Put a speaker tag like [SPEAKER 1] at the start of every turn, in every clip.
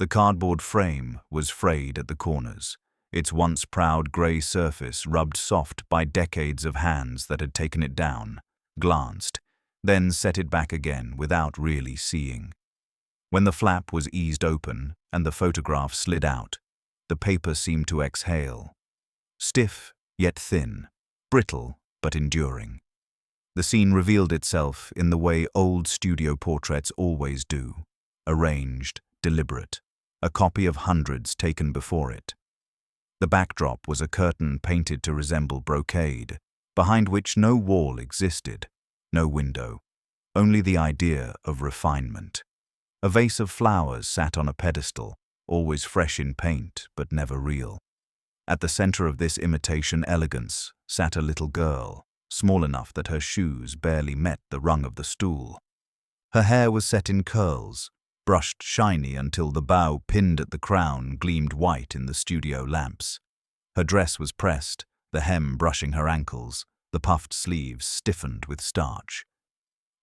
[SPEAKER 1] The cardboard frame was frayed at the corners, its once proud grey surface rubbed soft by decades of hands that had taken it down, glanced, then set it back again without really seeing. When the flap was eased open and the photograph slid out, the paper seemed to exhale. Stiff yet thin, brittle but enduring. The scene revealed itself in the way old studio portraits always do, arranged, deliberate, a copy of hundreds taken before it. The backdrop was a curtain painted to resemble brocade, behind which no wall existed, no window, only the idea of refinement. A vase of flowers sat on a pedestal, always fresh in paint but never real. At the center of this imitation elegance sat a little girl, small enough that her shoes barely met the rung of the stool. Her hair was set in curls, brushed shiny until the bow pinned at the crown gleamed white in the studio lamps. Her dress was pressed, the hem brushing her ankles, the puffed sleeves stiffened with starch.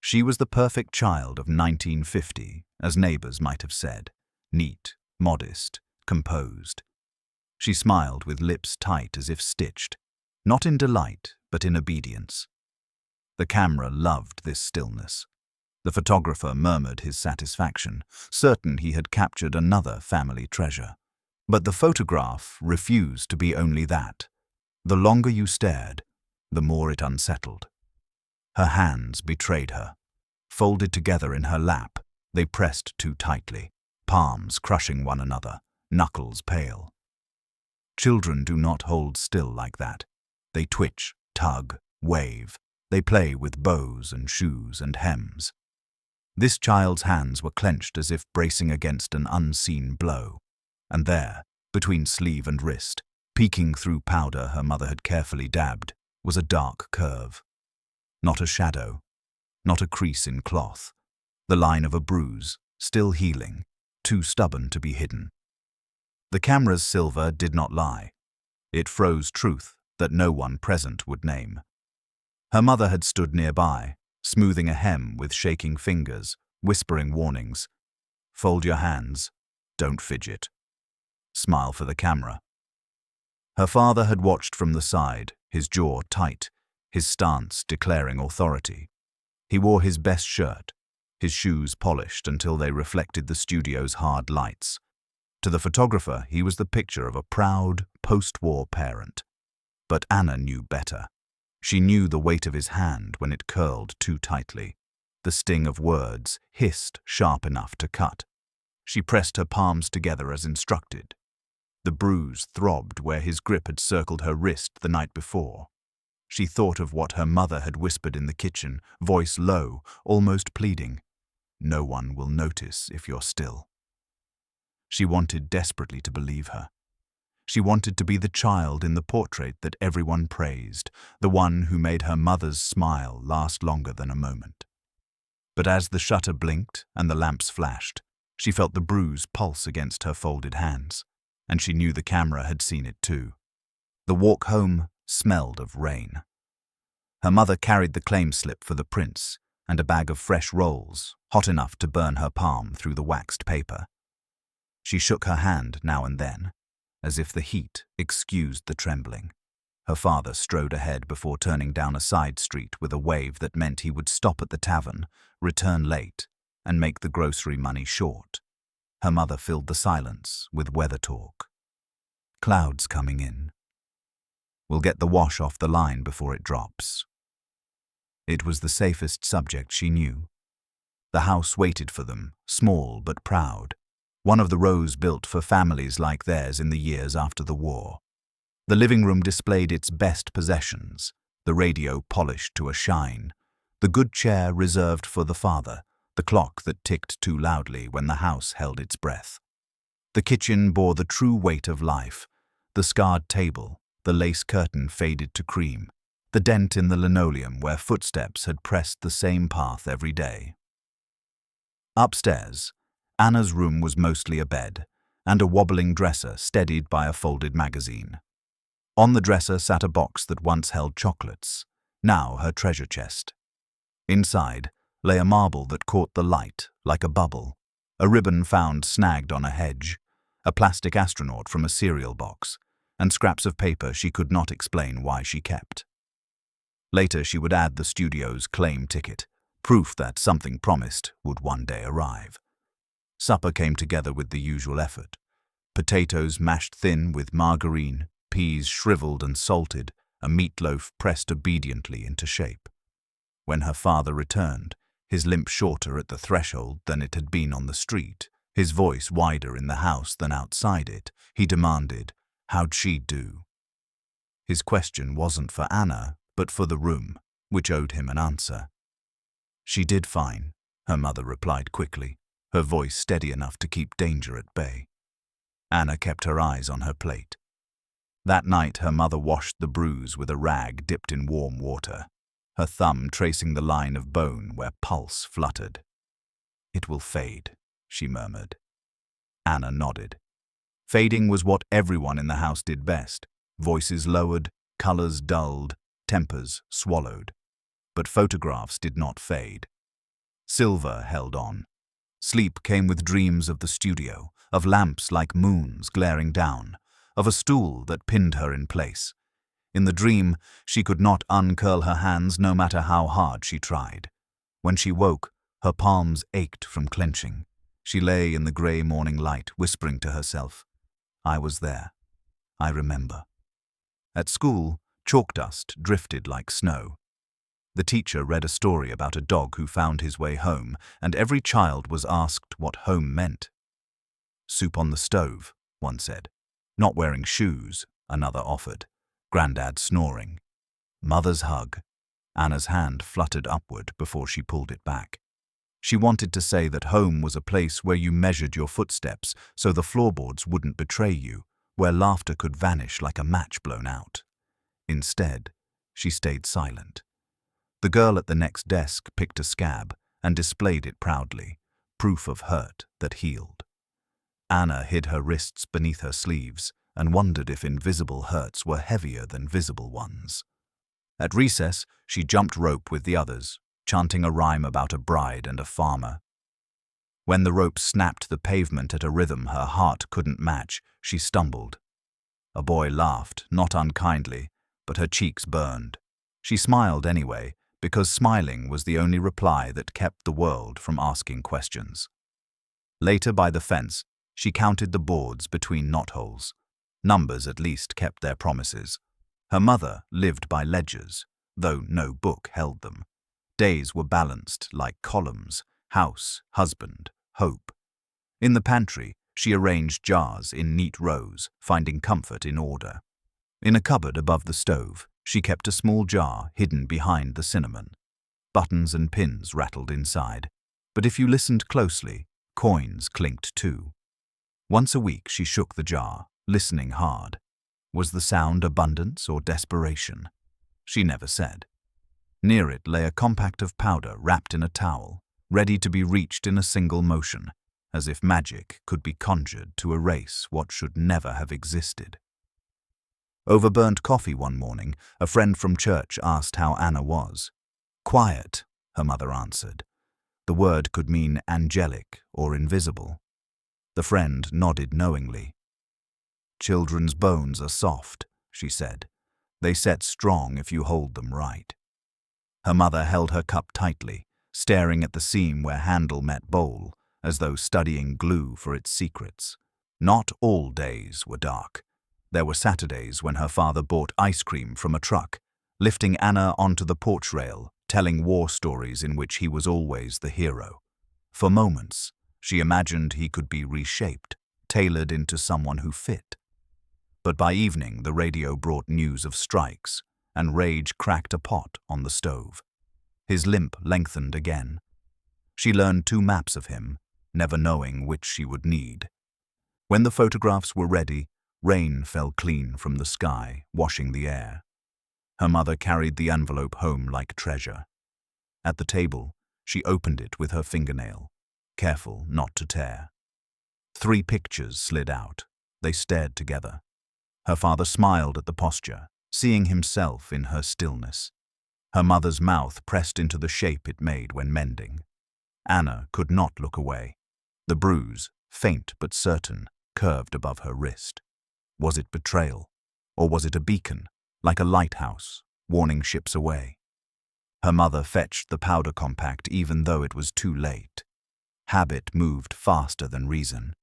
[SPEAKER 1] She was the perfect child of 1950, as neighbors might have said, neat, modest, composed. She smiled with lips tight as if stitched, not in delight, but in obedience. The camera loved this stillness. The photographer murmured his satisfaction, certain he had captured another family treasure. But the photograph refused to be only that. The longer you stared, the more it unsettled. Her hands betrayed her. Folded together in her lap, they pressed too tightly, palms crushing one another, knuckles pale. Children do not hold still like that. They twitch, tug, wave. They play with bows and shoes and hems. This child's hands were clenched as if bracing against an unseen blow. And there, between sleeve and wrist, peeking through powder her mother had carefully dabbed, was a dark curve. Not a shadow, not a crease in cloth. The line of a bruise, still healing, too stubborn to be hidden. The camera's silver did not lie. It froze truth that no one present would name. Her mother had stood nearby, smoothing a hem with shaking fingers, whispering warnings. Fold your hands, don't fidget. Smile for the camera. Her father had watched from the side, his jaw tight, his stance declaring authority. He wore his best shirt, his shoes polished until they reflected the studio's hard lights. To the photographer, he was the picture of a proud, post-war parent. But Anna knew better. She knew the weight of his hand when it curled too tightly. The sting of words hissed sharp enough to cut. She pressed her palms together as instructed. The bruise throbbed where his grip had circled her wrist the night before. She thought of what her mother had whispered in the kitchen, voice low, almost pleading. No one will notice if you're still. She wanted desperately to believe her. She wanted to be the child in the portrait that everyone praised, the one who made her mother's smile last longer than a moment. But as the shutter blinked and the lamps flashed, she felt the bruise pulse against her folded hands, and she knew the camera had seen it too. The walk home smelled of rain. Her mother carried the claim slip for the prince and a bag of fresh rolls, hot enough to burn her palm through the waxed paper. She shook her hand now and then, as if the heat excused the trembling. Her father strode ahead before turning down a side street with a wave that meant he would stop at the tavern, return late, and make the grocery money short. Her mother filled the silence with weather talk. Clouds coming in. We'll get the wash off the line before it drops. It was the safest subject she knew. The house waited for them, small but proud. One of the rows built for families like theirs in the years after the war. The living room displayed its best possessions, the radio polished to a shine, the good chair reserved for the father, the clock that ticked too loudly when the house held its breath. The kitchen bore the true weight of life, the scarred table, the lace curtain faded to cream, the dent in the linoleum where footsteps had pressed the same path every day. Upstairs, Anna's room was mostly a bed, and a wobbling dresser steadied by a folded magazine. On the dresser sat a box that once held chocolates, now her treasure chest. Inside lay a marble that caught the light like a bubble, a ribbon found snagged on a hedge, a plastic astronaut from a cereal box, and scraps of paper she could not explain why she kept. Later she would add the studio's claim ticket, proof that something promised would one day arrive. Supper came together with the usual effort. Potatoes mashed thin with margarine, peas shriveled and salted, a meatloaf pressed obediently into shape. When her father returned, his limp shorter at the threshold than it had been on the street, his voice wider in the house than outside it, he demanded, "How'd she do?" His question wasn't for Anna, but for the room, which owed him an answer. "She did fine," her mother replied quickly, her voice steady enough to keep danger at bay. Anna kept her eyes on her plate. That night her mother washed the bruise with a rag dipped in warm water, her thumb tracing the line of bone where pulse fluttered. "It will fade," she murmured. Anna nodded. Fading was what everyone in the house did best. Voices lowered, colors dulled, tempers swallowed. But photographs did not fade. Silver held on. Sleep came with dreams of the studio, of lamps like moons glaring down, of a stool that pinned her in place. In the dream, she could not uncurl her hands no matter how hard she tried. When she woke, her palms ached from clenching. She lay in the grey morning light, whispering to herself, "I was there. I remember." At school, chalk dust drifted like snow. The teacher read a story about a dog who found his way home, and every child was asked what home meant. "Soup on the stove," one said. "Not wearing shoes," another offered. Grandad snoring. Mother's hug. Anna's hand fluttered upward before she pulled it back. She wanted to say that home was a place where you measured your footsteps so the floorboards wouldn't betray you, where laughter could vanish like a match blown out. Instead, she stayed silent. The girl at the next desk picked a scab and displayed it proudly, proof of hurt that healed. Anna hid her wrists beneath her sleeves and wondered if invisible hurts were heavier than visible ones. At recess, she jumped rope with the others, chanting a rhyme about a bride and a farmer. When the rope snapped the pavement at a rhythm her heart couldn't match, she stumbled. A boy laughed, not unkindly, but her cheeks burned. She smiled anyway, because smiling was the only reply that kept the world from asking questions. Later by the fence, she counted the boards between knotholes. Numbers at least kept their promises. Her mother lived by ledgers, though no book held them. Days were balanced like columns: house, husband, hope. In the pantry, she arranged jars in neat rows, finding comfort in order. In a cupboard above the stove, she kept a small jar hidden behind the cinnamon. Buttons and pins rattled inside, but if you listened closely, coins clinked too. Once a week she shook the jar, listening hard. Was the sound abundance or desperation? She never said. Near it lay a compact of powder wrapped in a towel, ready to be reached in a single motion, as if magic could be conjured to erase what should never have existed. Over burnt coffee one morning, a friend from church asked how Anna was. "Quiet," her mother answered. The word could mean angelic or invisible. The friend nodded knowingly. "Children's bones are soft," she said. "They set strong if you hold them right." Her mother held her cup tightly, staring at the seam where handle met bowl, as though studying glue for its secrets. Not all days were dark. There were Saturdays when her father bought ice cream from a truck, lifting Anna onto the porch rail, telling war stories in which he was always the hero. For moments, she imagined he could be reshaped, tailored into someone who fit. But by evening, the radio brought news of strikes, and rage cracked a pot on the stove. His limp lengthened again. She learned 2 maps of him, never knowing which she would need. When the photographs were ready, rain fell clean from the sky, washing the air. Her mother carried the envelope home like treasure. At the table, she opened it with her fingernail, careful not to tear. 3 pictures slid out. They stared together. Her father smiled at the posture, seeing himself in her stillness. Her mother's mouth pressed into the shape it made when mending. Anna could not look away. The bruise, faint but certain, curved above her wrist. Was it betrayal? Or was it a beacon, like a lighthouse, warning ships away? Her mother fetched the powder compact even though it was too late. Habit moved faster than reason.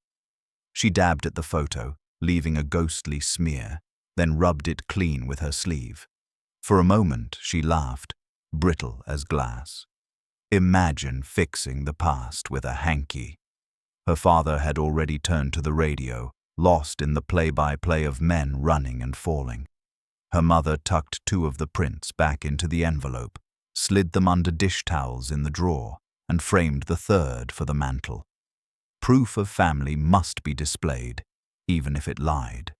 [SPEAKER 1] She dabbed at the photo, leaving a ghostly smear, then rubbed it clean with her sleeve. For a moment she laughed, brittle as glass. Imagine fixing the past with a hanky. Her father had already turned to the radio, lost in the play-by-play of men running and falling. Her mother tucked 2 of the prints back into the envelope, slid them under dish towels in the drawer, and framed the 3rd for the mantel. Proof of family must be displayed, even if it lied.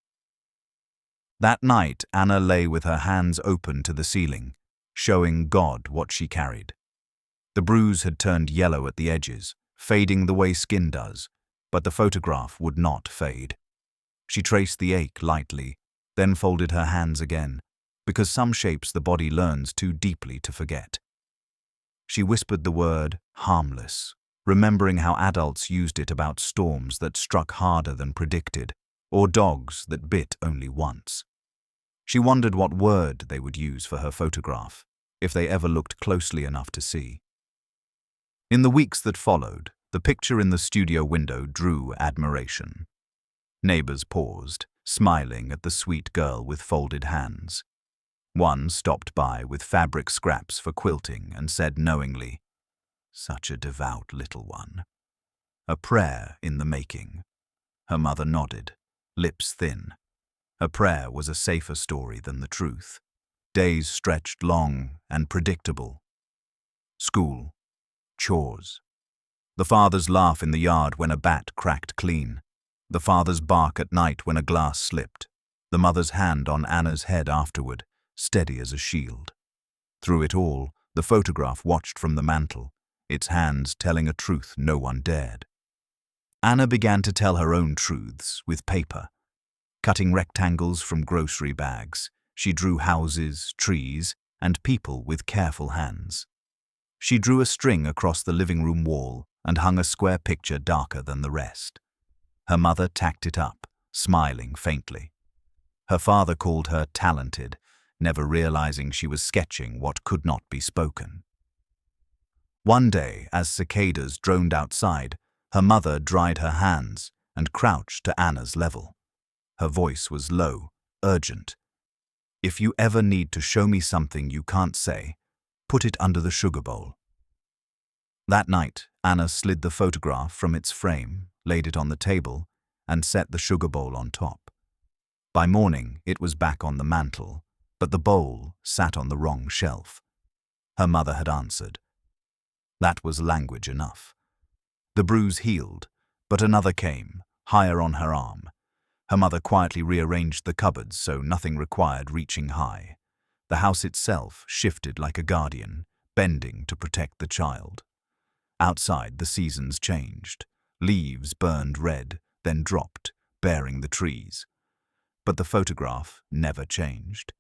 [SPEAKER 1] That night, Anna lay with her hands open to the ceiling, showing God what she carried. The bruise had turned yellow at the edges, fading the way skin does, but the photograph would not fade. She traced the ache lightly, then folded her hands again, because some shapes the body learns too deeply to forget. She whispered the word harmless, remembering how adults used it about storms that struck harder than predicted, or dogs that bit only once. She wondered what word they would use for her photograph, if they ever looked closely enough to see. In the weeks that followed, the picture in the studio window drew admiration. Neighbors paused, smiling at the sweet girl with folded hands. One stopped by with fabric scraps for quilting and said knowingly, "Such a devout little one." A prayer in the making. Her mother nodded, lips thin. A prayer was a safer story than the truth. Days stretched long and predictable. School. Chores. The father's laugh in the yard when a bat cracked clean. The father's bark at night when a glass slipped. The mother's hand on Anna's head afterward, steady as a shield. Through it all, the photograph watched from the mantel, its hands telling a truth no one dared. Anna began to tell her own truths with paper. Cutting rectangles from grocery bags, she drew houses, trees, and people with careful hands. She drew a string across the living room wall and hung a square picture darker than the rest. Her mother tacked it up, smiling faintly. Her father called her talented, never realizing she was sketching what could not be spoken. One day, as cicadas droned outside, her mother dried her hands and crouched to Anna's level. Her voice was low, urgent. "If you ever need to show me something you can't say, put it under the sugar bowl." That night, Anna slid the photograph from its frame, laid it on the table, and set the sugar bowl on top. By morning, it was back on the mantel, but the bowl sat on the wrong shelf. Her mother had answered. That was language enough. The bruise healed, but another came, higher on her arm. Her mother quietly rearranged the cupboards so nothing required reaching high. The house itself shifted like a guardian, bending to protect the child. Outside, the seasons changed. Leaves burned red, then dropped, bearing the trees. But the photograph never changed.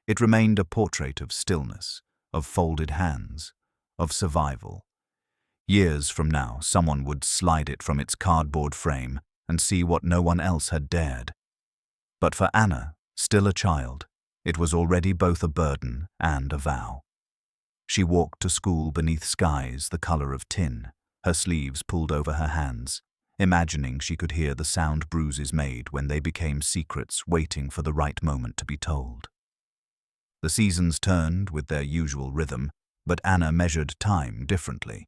[SPEAKER 1] It remained a portrait of stillness, of folded hands, of survival. Years from now, someone would slide it from its cardboard frame and see what no one else had dared. But for Anna, still a child, it was already both a burden and a vow. She walked to school beneath skies the color of tin, her sleeves pulled over her hands, imagining she could hear the sound bruises made when they became secrets waiting for the right moment to be told. The seasons turned with their usual rhythm, but Anna measured time differently.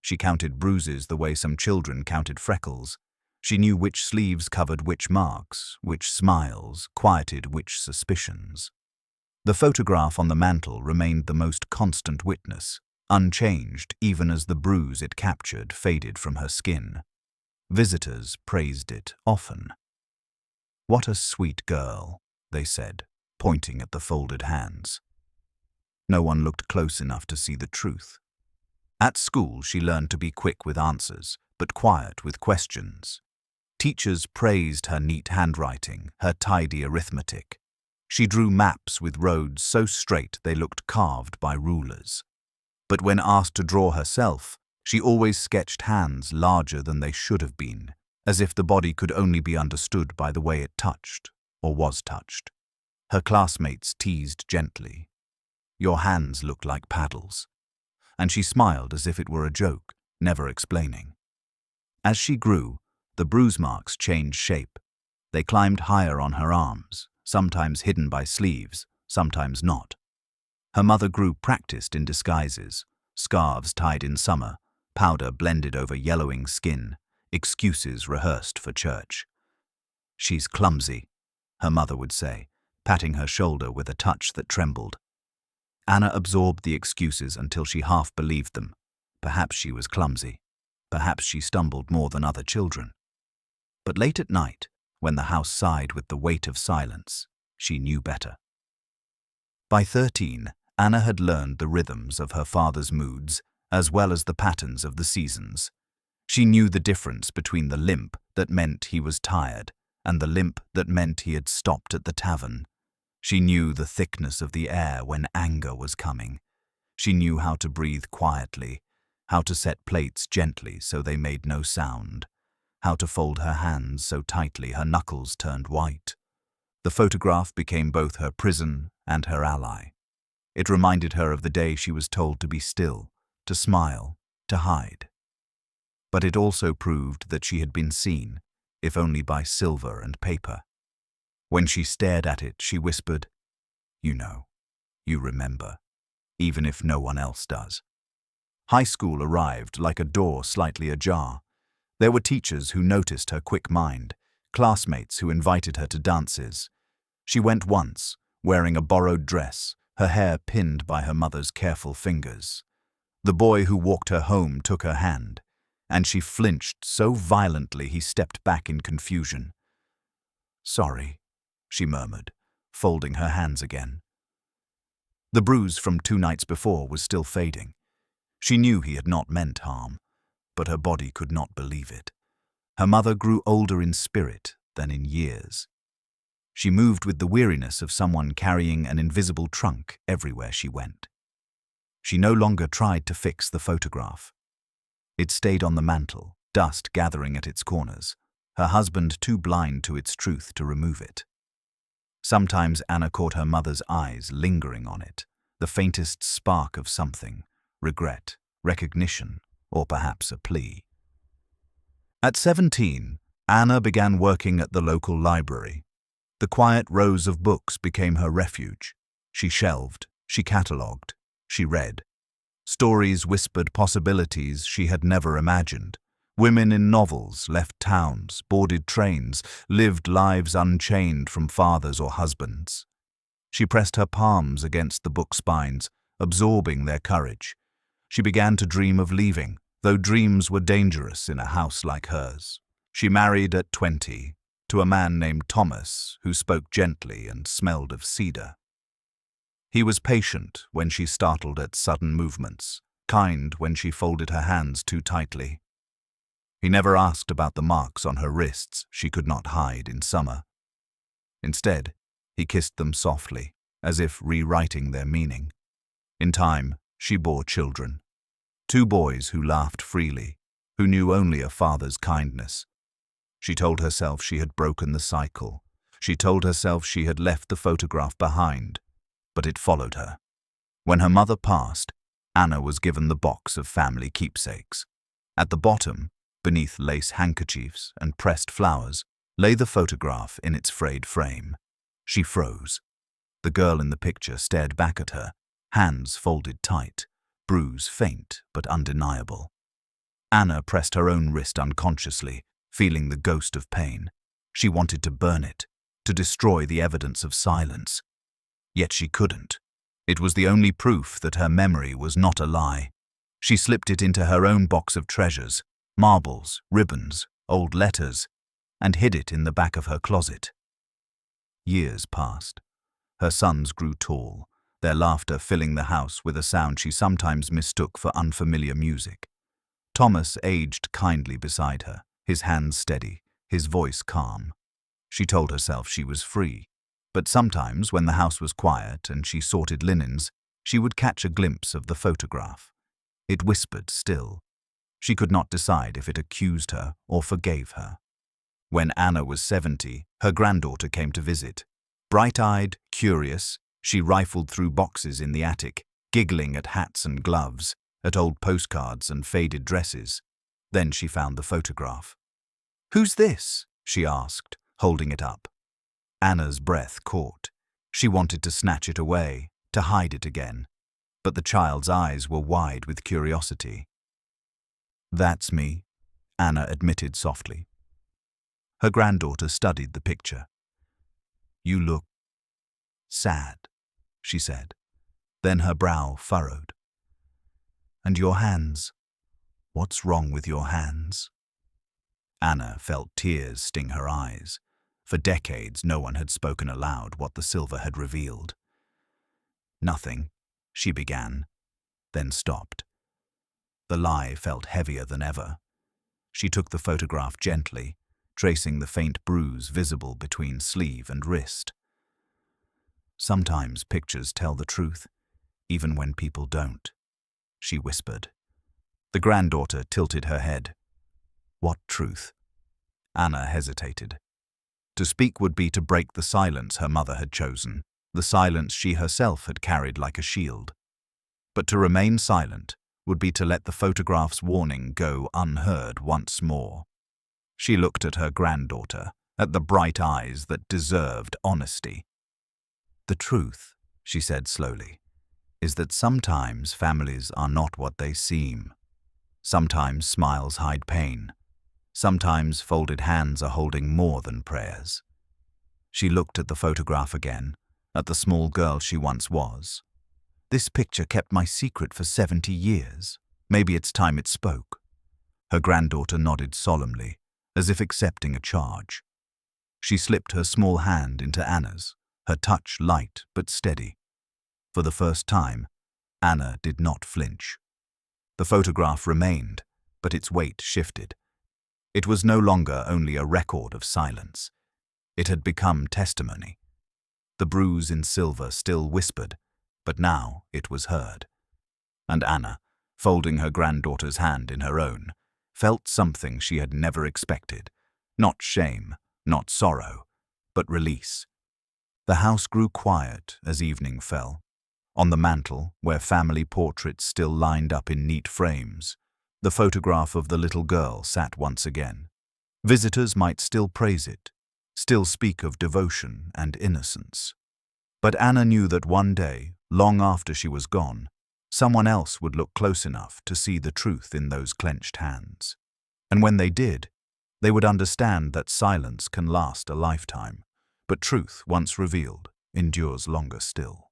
[SPEAKER 1] She counted bruises the way some children counted freckles. She knew which sleeves covered which marks, which smiles quieted which suspicions. The photograph on the mantel remained the most constant witness, unchanged even as the bruise it captured faded from her skin. Visitors praised it often. "What a sweet girl," they said, pointing at the folded hands. No one looked close enough to see the truth. At school, she learned to be quick with answers, but quiet with questions. Teachers praised her neat handwriting, her tidy arithmetic. She drew maps with roads so straight they looked carved by rulers. But when asked to draw herself, She always sketched hands larger than they should have been, as if the body could only be understood by the way it touched, or was touched. Her classmates teased gently. "Your hands look like paddles." And she smiled as if it were a joke, never explaining. As she grew, the bruise marks changed shape. They climbed higher on her arms, sometimes hidden by sleeves, sometimes not. Her mother grew practiced in disguises, scarves tied in summer, powder blended over yellowing skin, excuses rehearsed for church. "She's clumsy," her mother would say, patting her shoulder with a touch that trembled. Anna absorbed the excuses until she half believed them. Perhaps she was clumsy. Perhaps she stumbled more than other children. But late at night, when the house sighed with the weight of silence, she knew better. By 13, Anna had learned the rhythms of her father's moods as well as the patterns of the seasons. She knew the difference between the limp that meant he was tired and the limp that meant he had stopped at the tavern. She knew the thickness of the air when anger was coming. She knew how to breathe quietly, how to set plates gently so they made no sound, how to fold her hands so tightly her knuckles turned white. The photograph became both her prison and her ally. It reminded her of the day she was told to be still, to smile, to hide. But it also proved that she had been seen, if only by silver and paper. When she stared at it, she whispered, "You know, you remember, even if no one else does." High school arrived like a door slightly ajar. There were teachers who noticed her quick mind, classmates who invited her to dances. She went once, wearing a borrowed dress, her hair pinned by her mother's careful fingers. The boy who walked her home took her hand, and she flinched so violently he stepped back in confusion. "Sorry," she murmured, folding her hands again. The bruise from 2 nights before was still fading. She knew he had not meant harm, but her body could not believe it. Her mother grew older in spirit than in years. She moved with the weariness of someone carrying an invisible trunk everywhere she went. She no longer tried to fix the photograph. It stayed on the mantel, dust gathering at its corners, her husband too blind to its truth to remove it. Sometimes Anna caught her mother's eyes lingering on it, the faintest spark of something, regret, recognition, or perhaps a plea. At 17, Anna began working at the local library. The quiet rows of books became her refuge. She shelved, she catalogued, she read. Stories whispered possibilities she had never imagined. Women in novels left towns, boarded trains, lived lives unchained from fathers or husbands. She pressed her palms against the book spines, absorbing their courage. She began to dream of leaving, though dreams were dangerous in a house like hers. She married at 20 to a man named Thomas who spoke gently and smelled of cedar. He was patient when she startled at sudden movements, kind when she folded her hands too tightly. He never asked about the marks on her wrists she could not hide in summer. Instead, he kissed them softly, as if rewriting their meaning. In time, she bore children. 2 boys who laughed freely, who knew only a father's kindness. She told herself she had broken the cycle. She told herself she had left the photograph behind, but it followed her. When her mother passed, Anna was given the box of family keepsakes. At the bottom, beneath lace handkerchiefs and pressed flowers, lay the photograph in its frayed frame. She froze. The girl in the picture stared back at her, hands folded tight, bruise faint but undeniable. Anna pressed her own wrist unconsciously, feeling the ghost of pain. She wanted to burn it, to destroy the evidence of silence. Yet she couldn't. It was the only proof that her memory was not a lie. She slipped it into her own box of treasures, marbles, ribbons, old letters, and hid it in the back of her closet. Years passed. Her sons grew tall, their laughter filling the house with a sound she sometimes mistook for unfamiliar music. Thomas aged kindly beside her, his hands steady, his voice calm. She told herself she was free, but sometimes when the house was quiet and she sorted linens, she would catch a glimpse of the photograph. It whispered still, She could not decide if it accused her or forgave her. When Anna was 70, her granddaughter came to visit. Bright-eyed, curious, she rifled through boxes in the attic, giggling at hats and gloves, at old postcards and faded dresses. Then she found the photograph. "Who's this?" she asked, holding it up. Anna's breath caught. She wanted to snatch it away, to hide it again. But the child's eyes were wide with curiosity. "That's me," Anna admitted softly. Her granddaughter studied the picture. "You look sad," she said. Then her brow furrowed. "And your hands? What's wrong with your hands?" Anna felt tears sting her eyes. For decades, no one had spoken aloud what the silver had revealed. "Nothing," she began, then stopped. The lie felt heavier than ever. She took the photograph gently, tracing the faint bruise visible between sleeve and wrist. "Sometimes pictures tell the truth, even when people don't," she whispered. The granddaughter tilted her head. "What truth?" Anna hesitated. To speak would be to break the silence her mother had chosen, the silence she herself had carried like a shield. But to remain silent would be to let the photograph's warning go unheard once more. She looked at her granddaughter, at the bright eyes that deserved honesty. "The truth," she said slowly, "is that sometimes families are not what they seem. Sometimes smiles hide pain. Sometimes folded hands are holding more than prayers." She looked at the photograph again, at the small girl she once was. "This picture kept my secret for 70 years. Maybe it's time it spoke." Her granddaughter nodded solemnly, as if accepting a charge. She slipped her small hand into Anna's, her touch light but steady. For the first time, Anna did not flinch. The photograph remained, but its weight shifted. It was no longer only a record of silence. It had become testimony. The bruise in silver still whispered, but now it was heard. And Anna, folding her granddaughter's hand in her own, felt something she had never expected. Not shame, not sorrow, but release. The house grew quiet as evening fell. On the mantel, where family portraits still lined up in neat frames, the photograph of the little girl sat once again. Visitors might still praise it, still speak of devotion and innocence. But Anna knew that one day, long after she was gone, someone else would look close enough to see the truth in those clenched hands. And when they did, they would understand that silence can last a lifetime, but truth, once revealed, endures longer still.